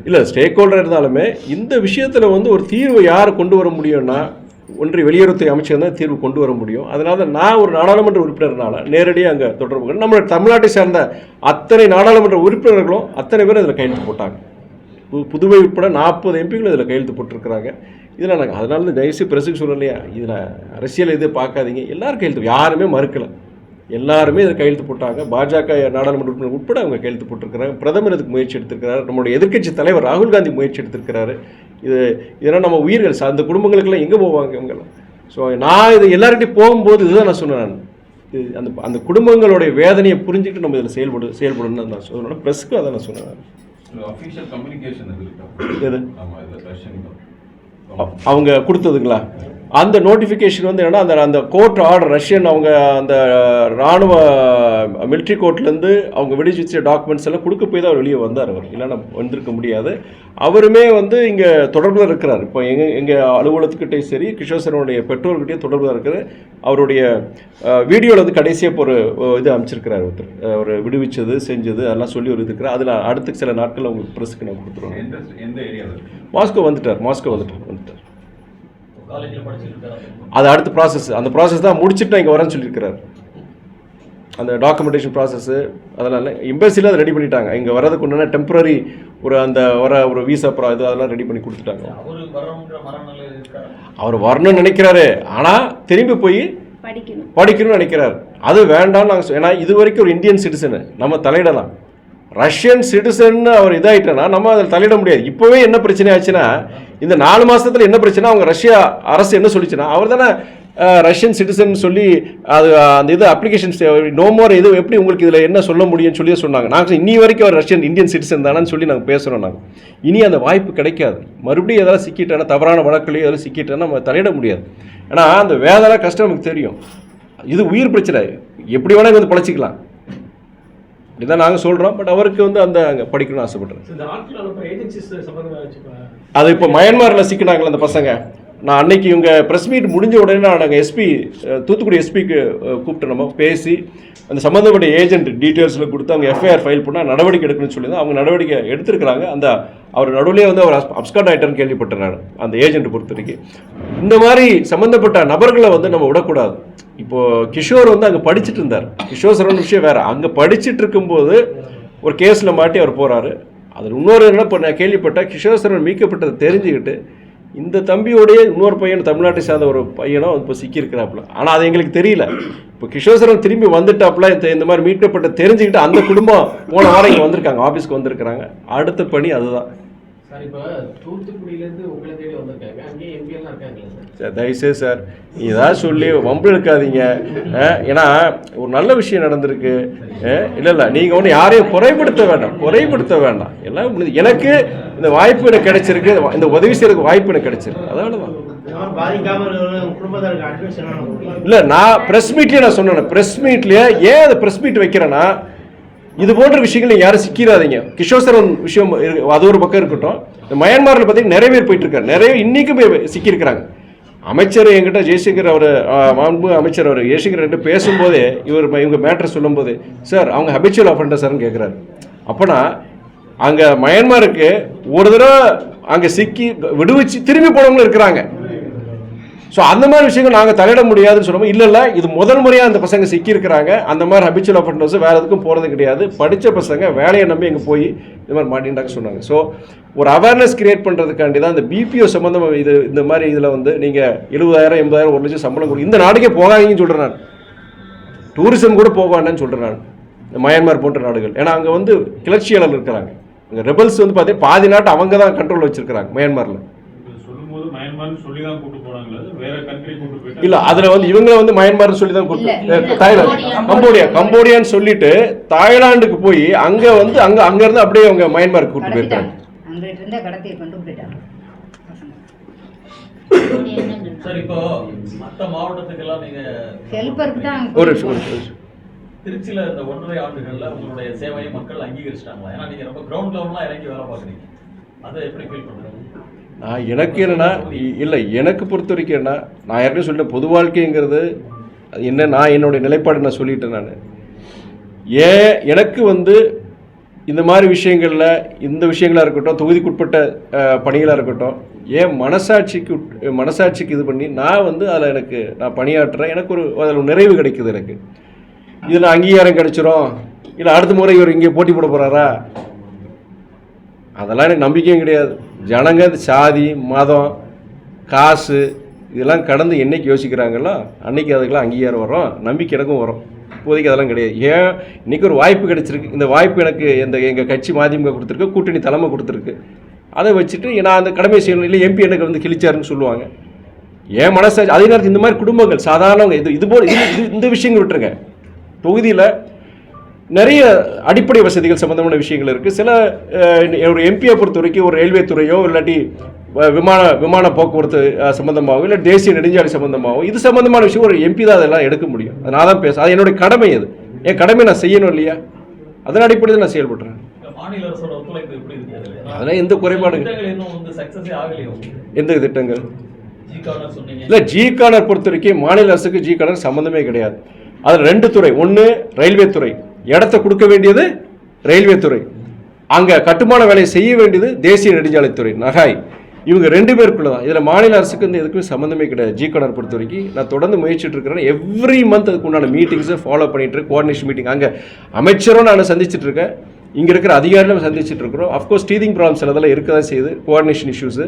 இல்லை, ஸ்டேக் ஹோல்டர் இருந்தாலுமே இந்த விஷயத்தில் வந்து ஒரு தீர்வு யார் கொண்டு வர முடியும்னா ஒன்றிய வெளியுறவுத்துறை அமைச்சர் தான் தீர்வு கொண்டு வர முடியும். அதனால நான் ஒரு நாடாளுமன்ற உறுப்பினர்னால நேரடியாக அங்கே தொடர்பு நம்ம தமிழ்நாட்டை சேர்ந்த அத்தனை நாடாளுமன்ற உறுப்பினர்களும் அத்தனை பேர் அதில் கையெழுத்து போட்டாங்க. புதுவை உட்பட 40 எம்பிக்கள் இதில் கையெழுத்து போட்டிருக்கிறாங்க. இதில் நாங்கள் அதனால தான் தயவுசெய்து பிரஸுக்கு சொல்லலையா, இதில் அரசியல் இது பார்க்காதீங்க, எல்லாரும் கையெழுத்து, யாருமே மறுக்கலை, எல்லாருமே இதில் கையெழுத்து போட்டாங்க. பாஜக நாடாளுமன்ற உறுப்பினர் உட்பட அவங்க கையெழுத்து போட்டிருக்கிறாங்க. பிரதமர் இதுக்கு முயற்சி எடுத்திருக்கிறார், நம்மளுடைய எதிர்க்கட்சி தலைவர் ராகுல் காந்தி முயற்சி எடுத்திருக்கிறாரு. இதெல்லாம் நம்ம உயிர்கள் அந்த குடும்பங்களுக்கெல்லாம் எங்கே போவாங்க இவங்கெல்லாம்? ஸோ நான் இது எல்லார்கிட்டையும் போகும்போது இதுதான் நான் சொன்னேன். நான் அந்த அந்த குடும்பங்களுடைய வேதனையை புரிஞ்சுக்கிட்டு நம்ம இதில் செயல்படணும்னு நான் சொன்னேன். ப்ரெஸ்க்கு அதை நான் சொன்னேன். அஃபிஷியல் கம்யூனிகேஷன் எது அவங்க கொடுத்ததுங்களா? அந்த நோட்டிஃபிகேஷன் வந்து என்னன்னா, அந்த அந்த கோர்ட் ஆர்டர் ரஷ்யன் அவங்க அந்த இராணுவ மிலிட்ரி கோர்ட்லேருந்து அவங்க விடுவிச்ச டாக்குமெண்ட்ஸ் எல்லாம் கொடுக்க போய் தான் அவர் வெளியே வந்தார். அவர் இல்லைன்னா வந்திருக்க முடியாது. அவருமே வந்து இங்கே தொடர்பில் இருக்கிறார். இப்போ எங்கள் அலுவலகத்துக்கிட்டே சரி, கிஷோர் சரவணுடைய பெற்றோர்கிட்டே தொடர்பில் இருக்கிற அவருடைய வீடியோவில் வந்து கடைசியாக இப்போ ஒரு இது அமைச்சிருக்கிறார் ஒருத்தர், அவர் விடுவிச்சது செஞ்சது அதெல்லாம் சொல்லி ஒரு இருக்கிறார். அதில் அடுத்த சில நாட்களில் உங்களுக்கு ப்ரெஸ்ஸுக்கு நான் கொடுத்துருவேன். மாஸ்கோ வந்துட்டார். அது அடுத்த ப்ராசஸ், அந்த ப்ராசஸ் தான் முடிச்சுட்டு நான் இங்கே வரேன்னு சொல்லியிருக்கிறார். அந்த டாக்குமெண்டேஷன் ப்ராசஸ்ஸு அதெல்லாம் எம்பசியில் அதை ரெடி பண்ணிட்டாங்க. இங்கே வரதுக்கு ஒன்றுனா டெம்பரரி ஒரு வீசா இது அதெல்லாம் ரெடி பண்ணி கொடுத்துட்டாங்க. அவர் வரணும்னு நினைக்கிறாரு, ஆனால் திரும்பி போய் படிக்கணும்னு நினைக்கிறார். அது வேண்டாம்னு நாங்கள் ஏன்னா இது வரைக்கும் ஒரு இந்தியன் சிட்டிசனு நம்ம தலையிடலாம். ரஷ்யன் சிட்டிசன் அவர் இதாகிட்டேன்னா நம்ம அதில் தலையிட முடியாது. இப்போவே என்ன பிரச்சனை ஆச்சுன்னா, இந்த 4 மாதத்தில் என்ன பிரச்சனை, அவங்க ரஷ்யா அரசு என்ன சொல்லிச்சுன்னா, அவர் தானே ரஷ்யன் சிட்டிசன் சொல்லி அது அந்த இது அப்ளிகேஷன்ஸ் நோ மோர் இது எப்படி உங்களுக்கு இதில் என்ன சொல்ல முடியும்னு சொல்லி சொன்னாங்க. நாங்கள் இன்னி வரைக்கும் அவர் ரஷ்யன் இந்தியன் சிட்டிசன் தானேன்னு சொல்லி நாங்கள் பேசுகிறோம். நாங்கள் இனி அந்த வாய்ப்பு கிடைக்காது. மறுபடியும் எதாவது சிக்கிட்டேன்னா, தவறான வழக்குலையும் எதாவது சிக்கிட்டேன்னா நம்ம தலையிட முடியாது. ஏன்னா அந்த வேதனை கஷ்டம் நமக்கு தெரியும். இது உயிர் பிரச்சனை, எப்படி வேணால் வந்து பழச்சிக்கலாம், இப்படிதான் நாங்கள் சொல்கிறோம். பட் அவருக்கு வந்து அந்த அங்கே படிக்கணும்னு ஆசைப்படுறேன். அது இப்போ மயன்மாரில் சிக்கினாங்களே அந்த பசங்க, நான் அன்னைக்கு இவங்க ப்ரெஸ் மீட் முடிஞ்ச உடனே நாங்கள் எஸ்பி தூத்துக்குடி எஸ்பிக்கு கூப்பிட்டு நம்ம பேசி அந்த சம்மந்தப்பட்ட ஏஜென்ட் டீட்டெயில்ஸில் கொடுத்து அவங்க எஃப்ஐஆர் ஃபைல் பண்ணால் நடவடிக்கை எடுக்கணும்னு சொல்லி தான் அவங்க நடவடிக்கை எடுத்திருக்கிறாங்க. அந்த அவர் நடுவிலே வந்து அவர் அப்ஸ்காண்ட் ஆகிட்டார்னு கேள்விப்பட்டேன் நான். அந்த ஏஜென்ட் பொறுத்த வரைக்கும் இந்த மாதிரி சம்மந்தப்பட்ட நபர்களை வந்து நம்ம விடக்கூடாது. இப்போது கிஷோர் வந்து அங்கே படிச்சுட்டு இருந்தார். கிஷோர் சரவணன் விஷயம் வேறு. அங்கே படிச்சுட்டு இருக்கும்போது ஒரு கேஸில் மாட்டி அவர் போகிறாரு. அதில் இன்னொரு என்ன பண்ண கேள்விப்பட்டால், கிஷோர் சரவணன் மீட்கப்பட்டதை தெரிஞ்சுக்கிட்டு இந்த தம்பியோடைய இன்னொரு பையன் தமிழ்நாட்டை சார்ந்த ஒரு பையனும் இப்போ சிக்கியிருக்கிறாப்புல. ஆனால் அது எங்களுக்கு தெரியல. இப்போ கிஷோர் சரவணன் திரும்பி வந்துட்டாப்புல, இந்த மாதிரி மீட்கப்பட்ட தெரிஞ்சுக்கிட்டு அந்த குடும்பம் போன வாரம் இங்கே வந்திருக்காங்க, ஆஃபீஸ்க்கு வந்திருக்கிறாங்க. அடுத்த பணி அதுதான். தயவுசெய்து சார் இதாக சொல்லி வம்பு எடுக்காதீங்க. ஏன்னா ஒரு நல்ல விஷயம் நடந்திருக்கு. இல்லை நீங்கள் ஒன்று யாரையும் குறைபடுத்த வேண்டாம். எல்லாம் எனக்கு இந்த வாய்ப்பு எனக்கு கிடைச்சிருக்கு, இந்த உதவி செய்யறதுக்கு வாய்ப்பு எனக்கு கிடைச்சிருக்கு, அதனாலதான். இல்லை நான் ப்ரெஸ் மீட்லேயே நான் சொன்னேன், ப்ரெஸ் மீட்லேயே ஏன் அதை ப்ரெஸ் மீட் வைக்கிறேன்னா, இது போன்ற விஷயங்கள் யாரும் சிக்கிறாதீங்க. கிஷோர் சரவணன் விஷயம் அது ஒரு பக்கம் இருக்கட்டும். இந்த மயன்மாரில் பார்த்தீங்கன்னா நிறைய பேர் போயிட்டு இருக்காரு, நிறைய இன்னைக்கும் போய் சிக்கியிருக்கிறாங்க. அமைச்சர் என்கிட்ட ஜெய்சங்கர் அவர் மாண்பு அமைச்சர் அவர் ஜெய்சங்கர் என்கிட்ட பேசும்போதே இவங்க மேட்ரு சொல்லும் போது, சார் அவங்க ஹபிச்சுவல் அஃபெண்டர் சார்னு கேட்குறாரு. அப்போனா அங்கே மயன்மாருக்கு ஒரு தடவை அங்கே சிக்கி விடுவிச்சு திரும்பி போனவங்களும் இருக்கிறாங்க. ஸோ அந்த மாதிரி விஷயங்கள் நாங்கள் தலையிட முடியாதுன்னு சொல்லுவோம். இல்லை இது முதல் முறையாக அந்த பசங்க சிக்கியிருக்கிறாங்க. அந்த மாதிரி ஹபிச்சுவல் அஃபெண்டர்ஸ் வேறு எதுக்கும் போகிறது கிடையாது. படித்த பசங்க வேலையை நம்பி எங்கே போய் இந்த மாதிரி மாட்டின்டாங்க சொன்னாங்க. ஸோ ஒரு அவேர்னஸ் கிரியேட் பண்ணுறதுக்காண்டி தான் இந்த பிபிஓ சம்மந்தமாக இந்த மாதிரி இதில் வந்து நீங்கள் 70,000 80,000 1 லட்சம் சம்பளம் கொடுக்கும் இந்த நாடுக்கே போகாதீங்கன்னு சொல்கிறேன் நான். டூரிசம் கூட போக வேண்டாம்னு சொல்கிறேன் நான். இந்த மயன்மார் போன்ற நாடுகள், ஏன்னா அங்கே வந்து கிளர்ச்சியாளர் இருக்கிறாங்க. அங்கே ரெபல்ஸ் வந்து பார்த்தீங்கன்னா பாதி நாட்டை அவங்க தான் கண்ட்ரோல் வச்சிருக்கிறாங்க மயன்மாரில். இல்ல அதுல வந்து இவங்க வந்து மயன்மார் சொல்லி தான் கூப்பிட்டு தாய்லாந்து கம்போடியான்னு சொல்லிட்டு தாய்லாந்துக்கு போய் அங்க வந்து அங்க இருந்து அப்படியே அவங்க மயன்மாருக்கு கூப்பிட்டு போயிருக்காங்க. ஒரு திருச்சியில இந்த 1.5 ஆண்டுகள்ல உங்களுடைய சேவையை மக்கள் அங்கீகரிச்சிட்டாங்களா? ஏன்னா நீங்க ரொம்ப கிரவுண்ட் லெவல்ல இறங்கி வேலை பார்க்குறீங்க, அதை எப்படி ஃபீல் பண்றீங்க? நான் எனக்கு என்னன்னா, இல்லை எனக்கு பொறுத்த வரைக்கும் என்ன, நான் யாருக்கும் சொல்லிட்டேன், பொது வாழ்க்கைங்கிறது என்ன, நான் என்னுடைய நிலைப்பாடு நான் சொல்லிட்டேன். நான் எனக்கு வந்து இந்த மாதிரி விஷயங்களில் இந்த விஷயங்களாக இருக்கட்டும், தொகுதிக்குட்பட்ட பணிகளாக இருக்கட்டும், ஏன் மனசாட்சிக்கு இது பண்ணி நான் வந்து அதில் நான் பணியாற்றுறேன். எனக்கு அதில் நிறைவு கிடைக்குது. எனக்கு இதில் அங்கீகாரம் கிடைச்சிரும், இல்லை அடுத்த முறை இவர் இங்கே போட்டி போட போகிறாரா, அதெல்லாம் எனக்கு நம்பிக்கையும் கிடையாது. ஜனங்க சாதி மதம் காசு இதெல்லாம் கடந்து என்னைக்கு யோசிக்கிறாங்களோ அன்னைக்கு அதுக்கெல்லாம் அங்கீகாரம் வரும், நம்பிக்கை எனக்கும் வரும். இப்போதைக்கு அதெல்லாம் கிடையாது. ஏன் இன்றைக்கி ஒரு வாய்ப்பு கிடைச்சிருக்கு, இந்த வாய்ப்பு எனக்கு எங்கள் கட்சி மதிமுக கொடுத்துருக்கு, கூட்டணி தலைமை கொடுத்துருக்கு. அதை வச்சுட்டு நான் அந்த கடமை செய்யணும். இல்லை எம்பி எனக்கு வந்து கிழிச்சாருன்னு சொல்லுவாங்க. ஏன் மனசாட்சி அதே நேரத்தில் இந்த மாதிரி குடும்பங்கள் சாதாரணவங்க இது போல் இந்த விஷயங்கள் விட்டுருங்க. தொகுதியில் நிறைய அடிப்படை வசதிகள் சம்மந்தமான விஷயங்கள் இருக்குது. சில ஒரு எம்பியை பொறுத்த வரைக்கும் ஒரு ரயில்வே துறையோ இல்லாட்டி விமான போக்குவரத்து சம்மந்தமாகவோ இல்லை தேசிய நெடுஞ்சாலை சம்மந்தமாகவோ இது சம்மந்தமான விஷயம் ஒரு எம்பி தான் அதெல்லாம் எடுக்க முடியும். அது நான் தான் அது என்னுடைய கடமை. அது என் கடமை நான் செய்யணும் இல்லையா? அதன் அடிப்படையில் நான் செயல்படுறேன். மாநில அரசோட ஒத்துழைப்பு எப்படி இருக்கு? அதெல்லாம் எந்த குறைபாடுங்க? எந்த திட்டங்கள் இல்லை ஜி கார்னர் பொறுத்த வரைக்கும் மாநில அரசுக்கு ஜி கார்னர் சம்மந்தமே கிடையாது. அதில் 2 துறை, ஒன்று ரயில்வே துறை, இடத்த கொடுக்க வேண்டியது ரயில்வே துறை, அங்கே கட்டுமான வேலையை செய்ய வேண்டியது தேசிய நெடுஞ்சாலைத்துறை நகாய். இவங்க 2 பேருக்குள்ள தான். இதில் மாநில அரசுக்கு வந்து எதுக்குமே சம்மந்தமே கிடையாது. ஜி கார்னர் பொறுத்த வரைக்கும் நான் தொடர்ந்து முயற்சிட்டு இருக்கிறேன். எவ்ரி மந்த் அதுக்கு உண்டான மீட்டிங்ஸை ஃபாலோ பண்ணிட்டு கோஆர்டினேஷன் மீட்டிங் அங்கே அமைச்சரும் நான் சந்திச்சுட்டு இருக்கேன், இங்கே இருக்கிற அதிகாரிகளும் சந்திச்சுட்டு இருக்கிறோம். அஃப்கோர்ஸ் டீதிங் ப்ராப்ளம்ஸ் சிலதெல்லாம் இருக்க தான் செய்யுது, கோஆர்டினேஷன் இஷ்யூஸு.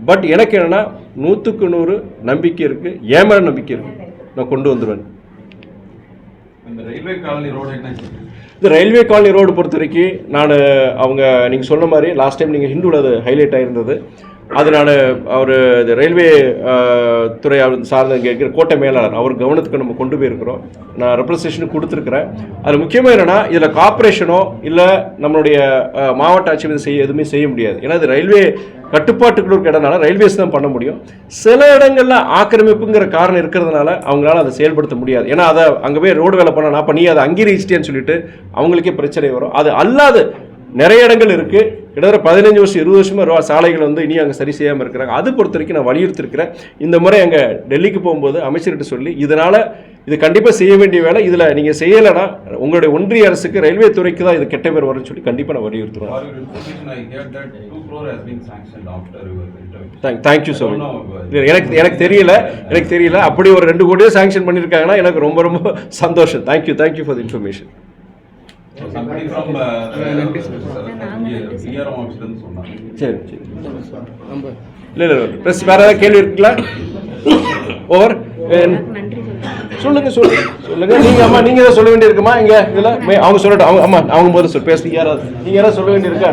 பட் எனக்கு என்னென்னா 100க்கு 100 நம்பிக்கை இருக்குது, ஏன் மேலே நம்பிக்கை இருக்குது, நான் கொண்டு வந்துடுவேன். இந்த ரயில்வே காலனி ரோடு என்ன? இந்த ரயில்வே காலனி ரோடு பொறுத்த வரைக்கும் நான் அவங்க நீங்கள் சொன்ன மாதிரி லாஸ்ட் டைம் நீங்கள் ஹிந்துவில் அது ஹைலைட் ஆகிருந்தது. அது நான் அவர் ரயில்வே துறை சார்ந்த இங்கே இருக்கிற கோட்டை மேலாளர் அவர் கவனத்துக்கு நம்ம கொண்டு போயிருக்கிறோம். நான் ரெப்ரசன்டேஷனுக்கு கொடுத்துருக்குறேன். அது முக்கியமாக என்னென்னா இதில் கார்பரேஷனோ இல்லை நம்மளுடைய மாவட்ட ஆட்சி எதுவுமே செய்ய முடியாது. ஏன்னா இது ரயில்வே கட்டுப்பாட்டுக்குள்ள இருக்க இடம்னால ரயில்வேஸ் தான் பண்ண முடியும். சில இடங்களில் ஆக்கிரமிப்புங்கிற காரணம் இருக்கிறதுனால அவங்களால அதை செயல்படுத்த முடியாது. ஏன்னா அதை அங்கே போய் ரோடு வேலை பண்ண அப்போ நீ அதை அங்கீகரிச்சிட்டேன்னு சொல்லிட்டு அவங்களுக்கே பிரச்சனை வரும். அது அல்லாது நிறைய இடங்கள் இருக்குது. கிட்டத்தட்ட 15 வருஷம் 20 வருஷமாக சாலைகள் வந்து இனி அங்கே சரி செய்யாமல் இருக்கிறாங்க. அது பொறுத்த வரைக்கும் நான் வலியுறுத்திருக்கிறேன். இந்த முறை அங்கே டெல்லிக்கு போகும்போது அமைச்சர்கிட்ட சொல்லி இதனால் இது கண்டிப்பாக செய்ய வேண்டிய வேலை, இதில் நீங்கள் செய்யலைன்னா உங்களுடைய ஒன்றிய அரசுக்கு ரயில்வே துறைக்கு தான் இது கெட்ட பேர் வரும்னு சொல்லி கண்டிப்பாக நான் வலியுறுத்துறேன். Thank you so much. எனக்கு தெரியல அப்படி ஒரு 2 கோடியே சாங்ஷன் பண்ணியிருக்காங்கன்னா எனக்கு ரொம்ப ரொம்ப சந்தோஷம். Thank you for the information. சரி இல்லை ப்ரெஸ் வேறு ஏதாவது கேள்வி இருக்குங்களா? ஓவர் சொல்லுங்க நீங்கள் ஏதாவது சொல்ல வேண்டியிருக்குமா? இங்கே இதில் அவங்க சொல்லட்டும். அவங்க முதல்ல பேசுறீங்க. நீங்கள் யாராவது சொல்ல வேண்டியிருக்கா?